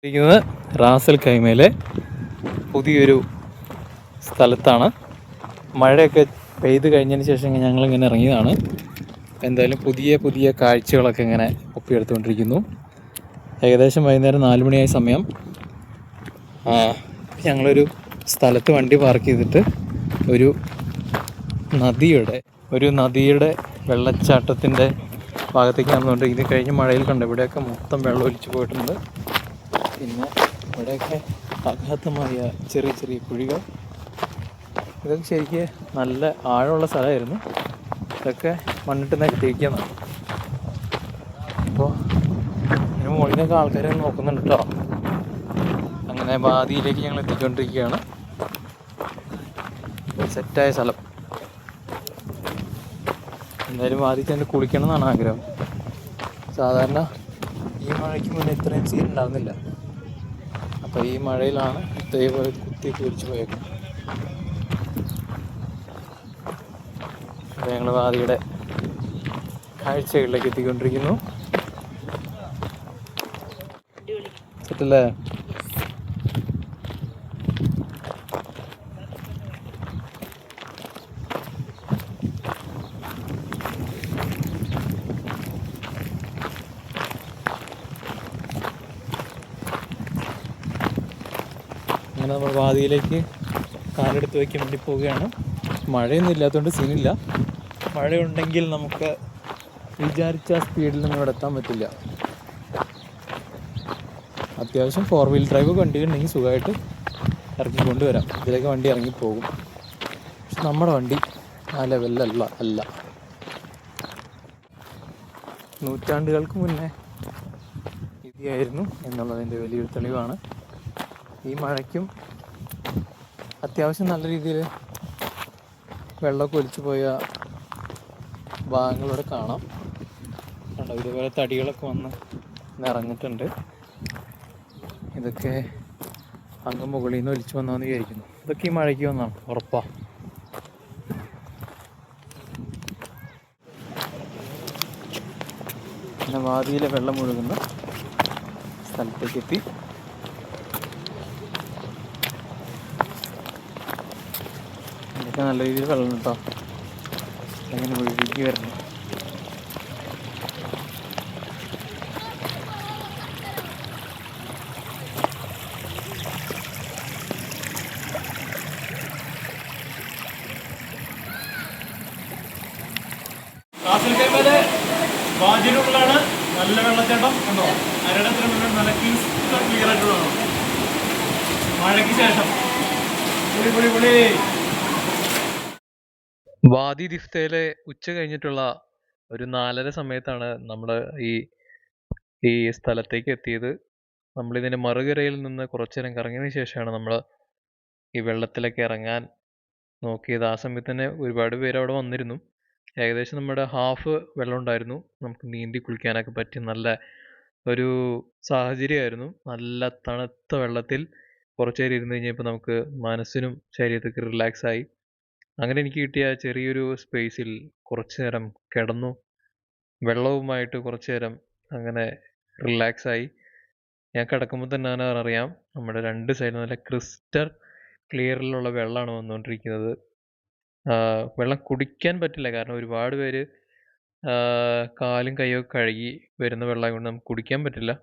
ഇരിക്കുന്നത് റാസൽ കൈമയിലെ പുതിയൊരു സ്ഥലത്താണ്. മഴയൊക്കെ പെയ്ത് കഴിഞ്ഞതിന് ശേഷം ഞങ്ങളിങ്ങനെ ഇറങ്ങിയതാണ്. എന്തായാലും പുതിയ പുതിയ കാഴ്ചകളൊക്കെ ഇങ്ങനെ ഒപ്പിയെടുത്തുകൊണ്ടിരിക്കുന്നു. ഏകദേശം വൈകുന്നേരം 4 മണിയായ സമയം. ഞങ്ങളൊരു സ്ഥലത്ത് വണ്ടി പാർക്ക് ചെയ്തിട്ട് ഒരു നദിയുടെ വെള്ളച്ചാട്ടത്തിൻ്റെ ഭാഗത്തേക്ക് വന്നുകൊണ്ട് ഇത് കഴിഞ്ഞ് മഴയിൽ കണ്ട് ഇവിടെയൊക്കെ മൊത്തം വെള്ളം ഒലിച്ചു പോയിട്ടുണ്ട്. പിന്നെ ഇവിടെയൊക്കെ അഗാധമായ ചെറിയ ചെറിയ കുഴികൾ. ഇതൊക്കെ ശരിക്ക് നല്ല ആഴമുള്ള സ്ഥലമായിരുന്നു. ഇതൊക്കെ മണ്ണിട്ട് നികത്തിയിരിക്കുന്നതാണ്. അപ്പോൾ ഇതിന് മുകളിലൊക്കെ ആൾക്കാരെ നോക്കുന്നുണ്ട് കേട്ടോ. അങ്ങനെ വാദിയിലേക്ക് ഞങ്ങൾ എത്തിക്കൊണ്ടിരിക്കുകയാണ്. സെറ്റായ സ്ഥലം. എന്തായാലും വാതി ചെന്ന് കുളിക്കണം എന്നാണ് ആഗ്രഹം. സാധാരണ ഈ മഴയ്ക്ക് മുന്നേ ഇത്രയും സീൻ ഉണ്ടാകുന്നില്ല. അപ്പോൾ ഈ മഴയിലാണ് ഇതേപോലെ കുത്തി കുരിച്ചു പോയേക്കും. അപ്പോൾ ഞങ്ങൾ വാദിയുടെ കാഴ്ചകളിലേക്ക് എത്തിക്കൊണ്ടിരിക്കുന്നു. സെറ്റല്ലേ? അങ്ങനെ നമ്മൾ വാദിയിലേക്ക് കാലെടുത്ത് വയ്ക്കാൻ വേണ്ടി പോവുകയാണ്. മഴയൊന്നും ഇല്ലാത്തതുകൊണ്ട് സീനില്ല. മഴയുണ്ടെങ്കിൽ നമുക്ക് വിചാരിച്ച സ്പീഡിലൊന്നും ഇവിടെ എത്താൻ പറ്റില്ല. അത്യാവശ്യം 4 വീൽ ഡ്രൈവ് വണ്ടി ഉണ്ടെങ്കിൽ സുഖമായിട്ട് ഇറക്കി കൊണ്ടുവരാം. ഇതിലേക്ക് വണ്ടി ഇറങ്ങിപ്പോകും. പക്ഷെ നമ്മുടെ വണ്ടി ആ ലെവലിലല്ല. നൂറ്റാണ്ടുകൾക്ക് മുന്നേ ഇതിയായിരുന്നു എന്നുള്ളതിൻ്റെ വലിയൊരു തെളിവാണ്. ഈ മഴയ്ക്കും അത്യാവശ്യം നല്ല രീതിയിൽ വെള്ളമൊക്കെ ഒലിച്ചു പോയ ഭാഗങ്ങളിവിടെ കാണാം. കണ്ടോ, ഇതേപോലെ തടികളൊക്കെ വന്ന് നിറഞ്ഞിട്ടുണ്ട്. ഇതൊക്കെ അങ്ങ് മുകളിൽ നിന്ന് ഒലിച്ചു വന്നാന്ന് വിചാരിക്കുന്നു. ഇതൊക്കെ ഈ മഴയ്ക്ക് വന്നാണ് ഉറപ്പാണ്. പിന്നെ വാദിയിലെ വെള്ളം ഒഴുകുന്ന സ്ഥലത്തേക്ക് എത്തി. ഇതൊക്കെ നല്ല രീതിയിൽ വെള്ളം കേട്ടോ. അങ്ങനെ ഒഴുകി വരണം. റാസൽ കൈമയിലെ വാതിലുകളാണ് നല്ല വെള്ളച്ചാട്ടം കണ്ടോ. അരടത്തിന് മുന്നേ നല്ല ക്ലിയർ ആയിട്ടുള്ളതാണ്. മഴയ്ക്ക് ശേഷം വാദി ദിഫ്തയിലെ ഉച്ച കഴിഞ്ഞിട്ടുള്ള ഒരു 4:30 സമയത്താണ് നമ്മൾ ഈ സ്ഥലത്തേക്ക് എത്തിയത്. നമ്മളിതിൻ്റെ മറുകരയിൽ നിന്ന് കുറച്ചു നേരം കറങ്ങിയതിന് ശേഷമാണ് നമ്മൾ ഈ വെള്ളത്തിലേക്ക് ഇറങ്ങാൻ നോക്കിയത്. ആ സമയത്ത് തന്നെ ഒരുപാട് പേര് അവിടെ വന്നിരുന്നു. ഏകദേശം നമ്മുടെ ഹാഫ് വെള്ളം ഉണ്ടായിരുന്നു. നമുക്ക് നീന്തി കുളിക്കാനൊക്കെ പറ്റിയ നല്ല ഒരു സാഹചര്യമായിരുന്നു. നല്ല തണുത്ത വെള്ളത്തിൽ കുറച്ച് നേരം ഇരുന്ന് കഴിഞ്ഞപ്പോൾ നമുക്ക് മനസ്സിനും ശരീരത്തിലേക്ക് റിലാക്സായി. അങ്ങനെ എനിക്ക് കിട്ടിയ ചെറിയൊരു സ്പേസിൽ കുറച്ച് നേരം കിടന്നു. വെള്ളവുമായിട്ട് കുറച്ച് നേരം അങ്ങനെ റിലാക്സായി. ഞാൻ കിടക്കുമ്പോൾ തന്നെ അറിയാം നമ്മുടെ 2 സൈഡിലും നല്ല ക്രിസ്റ്റൽ ക്ലിയറിലുള്ള വെള്ളമാണ് വന്നുകൊണ്ടിരിക്കുന്നത്. വെള്ളം കുടിക്കാൻ പറ്റില്ല, കാരണം ഒരുപാട് പേര് കാലും കൈയൊക്കെ കഴുകി വരുന്ന വെള്ളം കൊണ്ട് നമുക്ക് കുടിക്കാൻ പറ്റില്ല.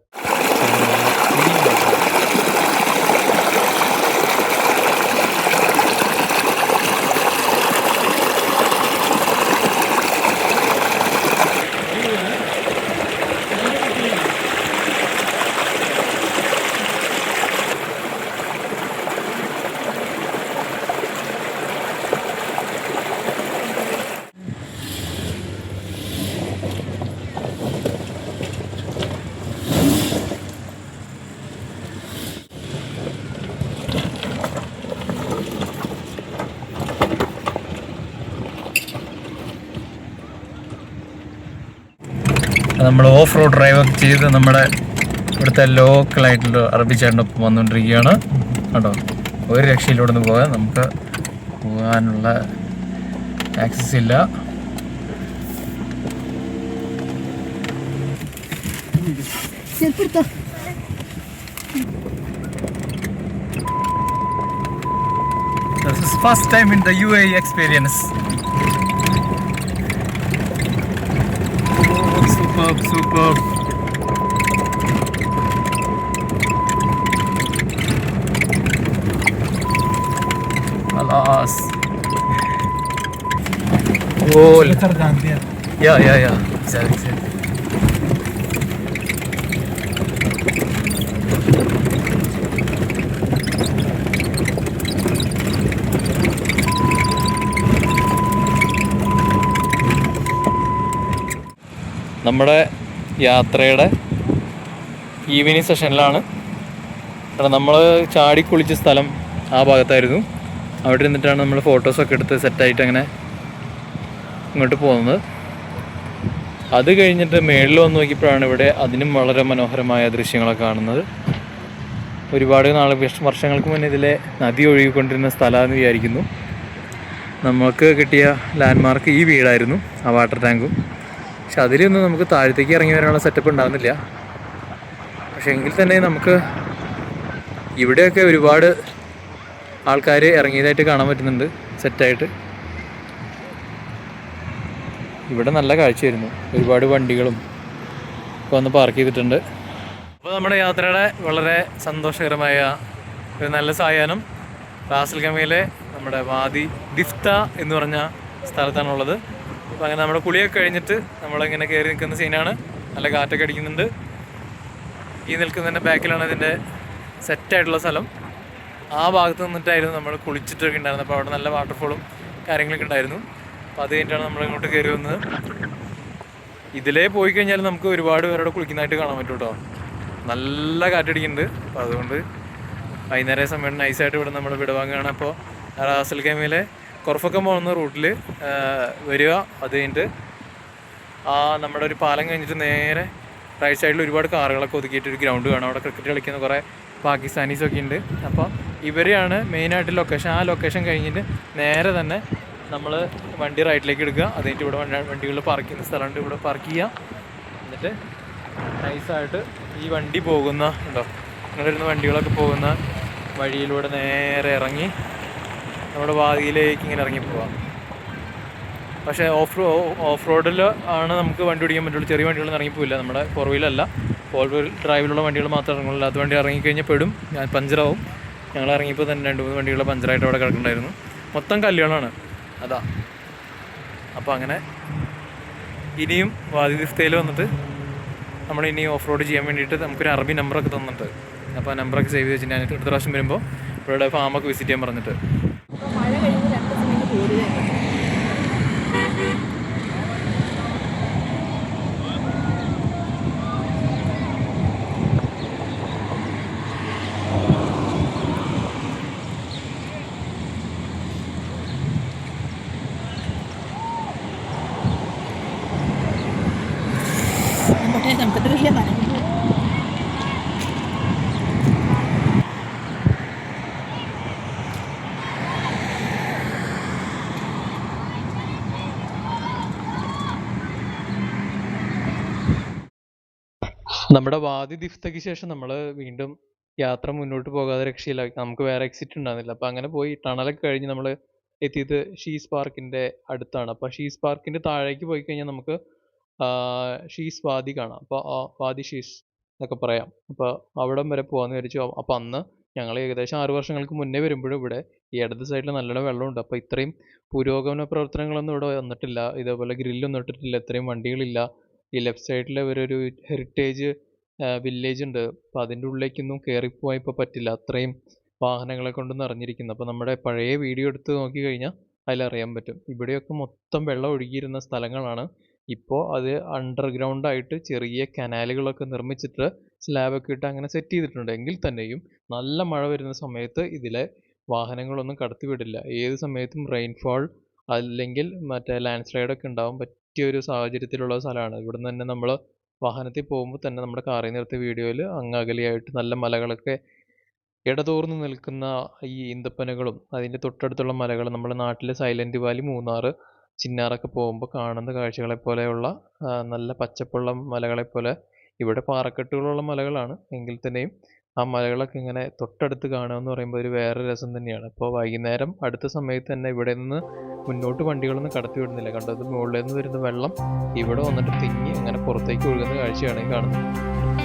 നമ്മൾ ഓഫ് റോഡ് ഡ്രൈവൊക്കെ ചെയ്ത് നമ്മുടെ ഇവിടുത്തെ ലോക്കലായിട്ടുള്ള അറബി ചേട്ടനൊപ്പം വന്നുകൊണ്ടിരിക്കുകയാണ് കേട്ടോ. ഒരു രക്ഷയിലൂടെ നിന്ന് പോകാൻ നമുക്ക് പോകാനുള്ള ആക്സസ് ഇല്ല. First time in the UAE experience. Oh, superb. Alas. Oh, yeah. Exactly. നമ്മുടെ യാത്രയുടെ ഈവനിങ് സെഷനിലാണ്. നമ്മൾ ചാടിക്കുളിച്ച സ്ഥലം ആ ഭാഗത്തായിരുന്നു. അവിടെ ഇരുന്നിട്ടാണ് നമ്മൾ ഫോട്ടോസൊക്കെ എടുത്ത് സെറ്റായിട്ട് അങ്ങനെ ഇങ്ങോട്ട് പോകുന്നത്. അത് കഴിഞ്ഞിട്ട് മേളിൽ വന്ന് നോക്കിയപ്പോഴാണ് ഇവിടെ അതിനും വളരെ മനോഹരമായ ദൃശ്യങ്ങളൊക്കെ കാണുന്നത്. ഒരുപാട് വർഷങ്ങൾക്ക് മുന്നേ ഇതിലെ നദി ഒഴുകിക്കൊണ്ടിരുന്ന സ്ഥലമാണെന്ന് വിചാരിക്കുന്നു. നമുക്ക് കിട്ടിയ ലാൻഡ്മാർക്ക് ഈ വീടായിരുന്നു, ആ വാട്ടർ ടാങ്കും. പക്ഷെ അതിലൊന്നും നമുക്ക് താഴത്തേക്ക് ഇറങ്ങി വരാനുള്ള സെറ്റപ്പ് ഉണ്ടാകുന്നില്ല. പക്ഷെ എങ്കിൽ തന്നെ നമുക്ക് ഇവിടെയൊക്കെ ഒരുപാട് ആൾക്കാർ ഇറങ്ങിയതായിട്ട് കാണാൻ പറ്റുന്നുണ്ട് സെറ്റായിട്ട്. ഇവിടെ നല്ല കാഴ്ചയായിരുന്നു. ഒരുപാട് വണ്ടികളും ഒക്കെ വന്ന് പാർക്ക് ചെയ്തിട്ടുണ്ട്. അപ്പോൾ നമ്മുടെ യാത്രയുടെ വളരെ സന്തോഷകരമായ ഒരു നല്ല സായാഹ്നം റാസൽ ഖൈമയിലെ നമ്മുടെ വാദി ദിഫ്ത എന്ന് പറഞ്ഞ സ്ഥലത്താണുള്ളത്. അപ്പോൾ അങ്ങനെ നമ്മുടെ കുളിയൊക്കെ കഴിഞ്ഞിട്ട് നമ്മളിങ്ങനെ കയറി നിൽക്കുന്ന സീനാണ്. നല്ല കാറ്റൊക്കെ അടിക്കുന്നുണ്ട്. ഈ നിൽക്കുന്നതിൻ്റെ ബാക്കിലാണ് ഇതിൻ്റെ സെറ്റായിട്ടുള്ള സ്ഥലം. ആ ഭാഗത്ത് നിന്നിട്ടായിരുന്നു നമ്മൾ കുളിച്ചിട്ടൊക്കെ ഉണ്ടായിരുന്നത്. അപ്പോൾ അവിടെ നല്ല വാട്ടർഫോളും കാര്യങ്ങളൊക്കെ ഉണ്ടായിരുന്നു. അപ്പോൾ അത് കഴിഞ്ഞിട്ടാണ് നമ്മൾ ഇങ്ങോട്ട് കയറി വന്നത്. ഇതിലേ പോയി കഴിഞ്ഞാൽ നമുക്ക് ഒരുപാട് പേരോട് കുളിക്കുന്നതായിട്ട് കാണാൻ പറ്റും കേട്ടോ. നല്ല കാറ്റടിക്കുന്നുണ്ട്. അപ്പോൾ അതുകൊണ്ട് വൈകുന്നേരം സമയം നൈസായിട്ട് ഇവിടെ നമ്മൾ വിടവാങ്ങുകയാണ്. അപ്പോൾ റാസൽ ഖൈമയിലെ കൊർഫക്കം പോകുന്ന റൂട്ടിൽ വരിക. അത് കഴിഞ്ഞിട്ട് നമ്മുടെ ഒരു പാലം കഴിഞ്ഞിട്ട് നേരെ റൈറ്റ് സൈഡിൽ ഒരുപാട് കാറുകളൊക്കെ ഒതുക്കിയിട്ട് ഒരു ഗ്രൗണ്ട് കാണാം. അവിടെ ക്രിക്കറ്റ് കളിക്കുന്ന കുറേ പാകിസ്ഥാനീസൊക്കെ ഉണ്ട്. അപ്പോൾ ഇവരെയാണ് മെയിനായിട്ട് ലൊക്കേഷൻ. ആ ലൊക്കേഷൻ കഴിഞ്ഞിട്ട് നേരെ തന്നെ നമ്മൾ വണ്ടി റൈറ്റിലേക്ക് എടുക്കുക. അത് കഴിഞ്ഞിട്ട് ഇവിടെ വണ്ടികൾ പാർക്ക് ചെയ്യുന്ന സ്ഥലമുണ്ട്, ഇവിടെ പാർക്ക് ചെയ്യുക. എന്നിട്ട് നൈസായിട്ട് ഈ വണ്ടി പോകുന്ന ഉണ്ടോ, അങ്ങനെ വരുന്ന വണ്ടികളൊക്കെ പോകുന്ന വഴിയിലൂടെ നേരെ ഇറങ്ങി നമ്മുടെ വാതിയിലേക്ക് ഇങ്ങനെ ഇറങ്ങി പോവാം. പക്ഷേ ഓഫ് റോഡിൽ ആണ് നമുക്ക് വണ്ടി ഓടിക്കാൻ പറ്റുള്ളൂ. ചെറിയ വണ്ടികളൊന്നും ഇറങ്ങിപ്പോയില്ല. നമ്മുടെ ഫോർ വീലല്ല, ഫോർ വീൽ ഡ്രൈവിലുള്ള വണ്ടികൾ മാത്രമേ ഇറങ്ങുള്ളൂ. അത് വണ്ടി ഇറങ്ങിക്കഴിഞ്ഞാൽ പെടും, ഞാൻ പഞ്ചറാവും. ഞങ്ങൾ ഇറങ്ങിയപ്പോൾ തന്നെ 2-3 വണ്ടികൾ പഞ്ചറായിട്ട് അവിടെ കിടക്കുന്നുണ്ടായിരുന്നു. മൊത്തം കല്ലുകളാണ് അതാ. അപ്പോൾ അങ്ങനെ ഇനിയും വാദി ദിഫ്തയിൽ വന്നിട്ട് നമ്മൾ ഇനി ഓഫ് റോഡ് ചെയ്യാൻ വേണ്ടിയിട്ട് നമുക്കൊരു അറബി നമ്പറൊക്കെ തന്നിട്ടുണ്ട്. അപ്പോൾ ആ നമ്പറൊക്കെ സേവ് ചെയ്ത് വെച്ചിട്ട് ഞാൻ അടുത്ത പ്രാവശ്യം വരുമ്പോൾ ഇവിടെ ഫാമൊക്കെ വിസിറ്റ് ചെയ്യാൻ പറഞ്ഞിട്ട്. നമ്മുടെ വാദി ദിഫ്തയ്ക്ക് ശേഷം നമ്മൾ വീണ്ടും യാത്ര മുന്നോട്ട് പോകാതെ രക്ഷയില്ല. നമുക്ക് വേറെ എക്സിറ്റ് ഉണ്ടാകുന്നില്ല. അപ്പോൾ അങ്ങനെ പോയി ടണലൊക്കെ കഴിഞ്ഞ് നമ്മൾ എത്തിയത് ഷീസ് പാർക്കിൻ്റെ അടുത്താണ്. അപ്പോൾ ഷീസ് പാർക്കിൻ്റെ താഴേക്ക് പോയി കഴിഞ്ഞാൽ നമുക്ക് ഷീസ് വാദി കാണാം. അപ്പോൾ വാദി ഷീസ് എന്നൊക്കെ പറയാം. അപ്പോൾ അവിടം വരെ പോകാമെന്ന് വിചാരിച്ചു. അപ്പോൾ അന്ന് ഞങ്ങൾ ഏകദേശം 6 വർഷങ്ങൾക്ക് മുന്നേ വരുമ്പോഴും ഇവിടെ ഈ ഇടത് സൈഡിൽ നല്ലോണം വെള്ളമുണ്ട്. അപ്പോൾ ഇത്രയും പുരോഗമന പ്രവർത്തനങ്ങളൊന്നും ഇവിടെ വന്നിട്ടില്ല. ഇതേപോലെ ഗ്രില്ലൊന്നും ഇട്ടിട്ടില്ല, ഇത്രയും വണ്ടികളില്ല. ഈ ലെഫ്റ്റ് സൈഡിൽ ഒരു ഹെറിറ്റേജ് വില്ലേജ് ഉണ്ട്. അപ്പോൾ അതിൻ്റെ ഉള്ളിലേക്കൊന്നും കയറിപ്പോകാൻ ഇപ്പോൾ പറ്റില്ല, അത്രയും വാഹനങ്ങളെ കൊണ്ട് നിറഞ്ഞിരിക്കുന്നു. അപ്പോൾ നമ്മുടെ പഴയ വീഡിയോ എടുത്ത് നോക്കി കഴിഞ്ഞാൽ അതിലറിയാൻ പറ്റും. ഇവിടെയൊക്കെ മൊത്തം വെള്ളം ഒഴുകിയിരുന്ന സ്ഥലങ്ങളാണ്. ഇപ്പോൾ അത് അണ്ടർഗ്രൗണ്ടായിട്ട് ചെറിയ കനാലുകളൊക്കെ നിർമ്മിച്ചിട്ട് സ്ലാബൊക്കെ ഇട്ട് അങ്ങനെ സെറ്റ് ചെയ്തിട്ടുണ്ട്. എങ്കിൽ തന്നെയും നല്ല മഴ വരുന്ന സമയത്ത് ഇതിലെ വാഹനങ്ങളൊന്നും കടത്തിവിടില്ല. ഏത് സമയത്തും റെയിൻഫോൾ അല്ലെങ്കിൽ മറ്റേ ലാൻഡ് സ്ലൈഡൊക്കെ ഉണ്ടാവാൻ പറ്റിയൊരു സാഹചര്യത്തിലുള്ള സ്ഥലമാണ്. ഇവിടുന്ന് തന്നെ നമ്മൾ വാഹനത്തിൽ പോകുമ്പോൾ തന്നെ നമ്മുടെ കാറിൽ നിർത്തിയ വീഡിയോയിൽ അങ്ങകലെയായിട്ട് നല്ല മലകളൊക്കെ ഇടതൂർന്ന് നിൽക്കുന്ന ഈ ഈന്തപ്പനകളും അതിൻ്റെ തൊട്ടടുത്തുള്ള മലകൾ, നമ്മുടെ നാട്ടിലെ സൈലൻറ്റ് വാലി, മൂന്നാർ, ചിന്നാറൊക്കെ പോകുമ്പോൾ കാണുന്ന കാഴ്ചകളെ പോലെയുള്ള നല്ല പച്ചപ്പുള്ള മലകളെപ്പോലെ ഇവിടെ പാറക്കെട്ടുകളുള്ള മലകളാണ്. എങ്കിൽ തന്നെയും ആ മലകളൊക്കെ ഇങ്ങനെ തൊട്ടടുത്ത് കാണുക എന്ന് പറയുമ്പോൾ ഒരു വേറെ രസം തന്നെയാണ്. ഇപ്പോൾ വൈകുന്നേരം അടുത്ത സമയത്ത് തന്നെ ഇവിടെ നിന്ന് മുന്നോട്ട് വണ്ടികളൊന്നും കടത്തി വിടുന്നില്ല. കണ്ടത് മുകളിൽ നിന്ന് വരുന്ന വെള്ളം ഇവിടെ വന്നിട്ട് തിങ്ങി അങ്ങനെ പുറത്തേക്ക് ഒഴുകുന്ന കാഴ്ചയാണ് ഈ കാണുന്നത്.